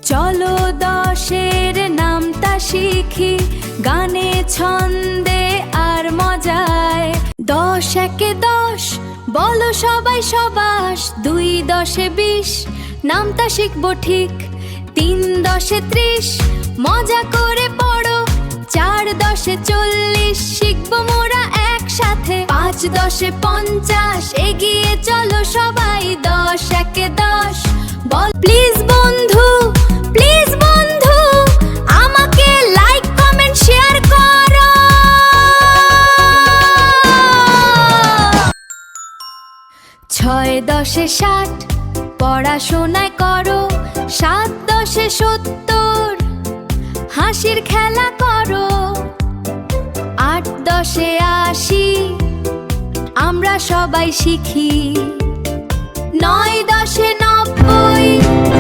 চলো দশের নামটা শিখি, গানে ছন্দে আর মজায়। 10 একে 10 বলো সবাই সবাস, 2 10 20 নামটা শিখবো ঠিক। 3 10 30 মজা করে পড়ো, 4 10 40 শিখবো মোরা একসাথে। 5 10 50 এগিয়ে চলো সবাই, 10 একে 10 বল। প্লিজ বন্ধু, প্লিজ বন্ধু, আমাকে লাইক কমেন্ট শেয়ার করো। 6 10 60 পড়াশোনায় করো, 7 10 70 হাসির খেলা করো। 8 10 80 আমরা সবাই শিখি। 9 10 90